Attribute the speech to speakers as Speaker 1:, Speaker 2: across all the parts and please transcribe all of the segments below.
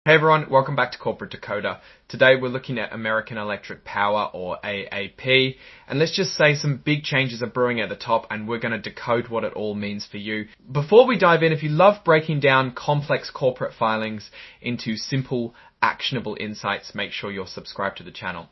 Speaker 1: Hey everyone, welcome back to Corporate Decoder. Today we're looking at American Electric Power, or AEP, and let's just say some big changes are brewing at the top and we're going to decode what it all means for you. Before we dive in, if you love breaking down complex corporate filings into simple, actionable insights, make sure you're subscribed to the channel.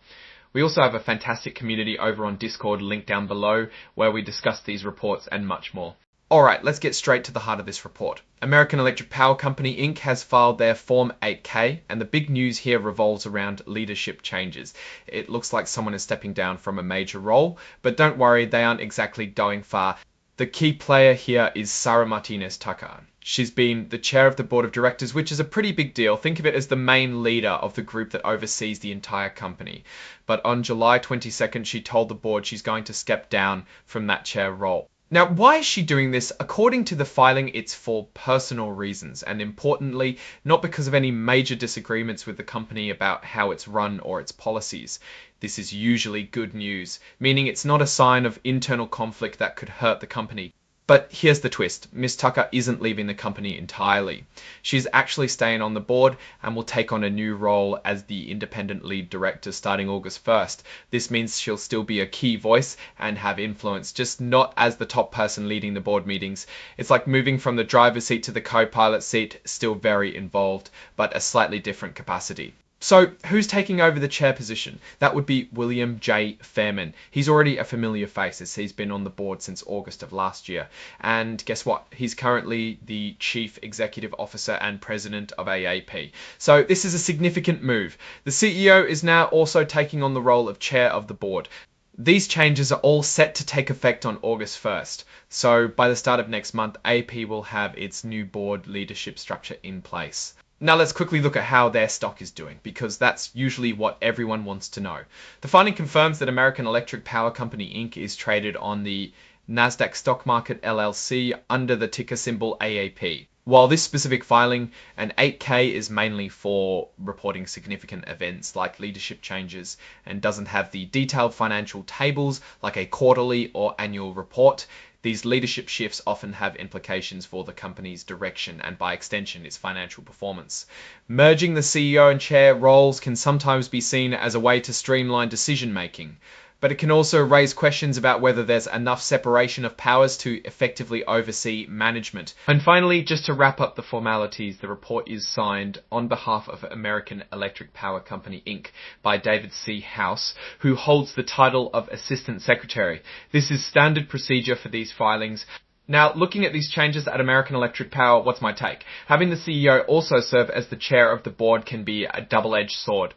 Speaker 1: We also have a fantastic community over on Discord, linked down below, where we discuss these reports and much more. Alright, let's get straight to the heart of this report. American Electric Power Company Inc. has filed their Form 8K, and the big news here revolves around leadership changes. It looks like someone is stepping down from a major role, but don't worry, they aren't exactly going far. The key player here is Sara Martinez-Tucker. She's been the chair of the board of directors, which is a pretty big deal. Think of it as the main leader of the group that oversees the entire company. But on July 22nd, she told the board she's going to step down from that chair role. Now, why is she doing this? According to the filing, it's for personal reasons, and importantly, not because of any major disagreements with the company about how it's run or its policies. This is usually good news, meaning it's not a sign of internal conflict that could hurt the company. But here's the twist. Ms. Tucker isn't leaving the company entirely. She's actually staying on the board and will take on a new role as the independent lead director starting August 1st. This means she'll still be a key voice and have influence, just not as the top person leading the board meetings. It's like moving from the driver's seat to the co-pilot seat, still very involved, but a slightly different capacity. So, who's taking over the chair position? That would be William J. Fairman. He's already a familiar face as he's been on the board since August of last year. And guess what? He's currently the Chief Executive Officer and President of AEP. So this is a significant move. The CEO is now also taking on the role of chair of the board. These changes are all set to take effect on August 1st. So by the start of next month, AEP will have its new board leadership structure in place. Now let's quickly look at how their stock is doing, because that's usually what everyone wants to know. The finding confirms that American Electric Power Company Inc. is traded on the Nasdaq Stock Market LLC under the ticker symbol AEP. While this specific filing, an 8K, is mainly for reporting significant events like leadership changes and doesn't have the detailed financial tables like a quarterly or annual report, these leadership shifts often have implications for the company's direction and, by extension, its financial performance. Merging the CEO and chair roles can sometimes be seen as a way to streamline decision-making, but it can also raise questions about whether there's enough separation of powers to effectively oversee management. And finally, just to wrap up the formalities, the report is signed on behalf of American Electric Power Company Inc. by David C. House, who holds the title of Assistant Secretary. This is standard procedure for these filings. Now, looking at these changes at American Electric Power, what's my take? Having the CEO also serve as the chair of the board can be a double-edged sword.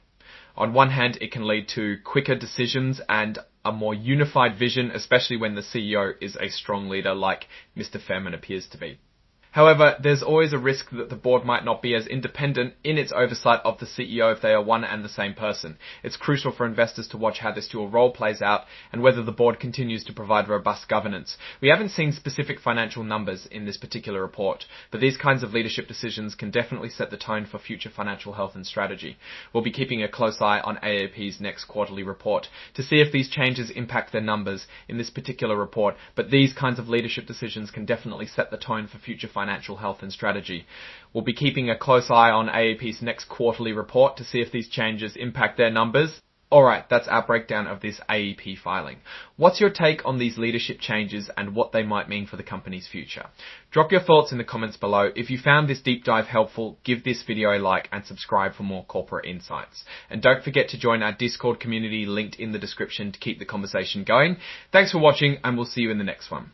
Speaker 1: On one hand, it can lead to quicker decisions and a more unified vision, especially when the CEO is a strong leader like Mr. Fairman appears to be. However, there's always a risk that the board might not be as independent in its oversight of the CEO if they are one and the same person. It's crucial for investors to watch how this dual role plays out and whether the board continues to provide robust governance. We haven't seen specific financial numbers in this particular report, but these kinds of leadership decisions can definitely set the tone for future financial health and strategy. We'll be keeping a close eye on AEP's next quarterly report to see if these changes impact their numbers in this particular report, but these kinds of leadership decisions can definitely set the tone for future financial health and strategy. We'll be keeping a close eye on AEP's next quarterly report to see if these changes impact their numbers. Alright, that's our breakdown of this AEP filing. What's your take on these leadership changes and what they might mean for the company's future? Drop your thoughts in the comments below. If you found this deep dive helpful, give this video a like and subscribe for more corporate insights. And don't forget to join our Discord community linked in the description to keep the conversation going. Thanks for watching, and we'll see you in the next one.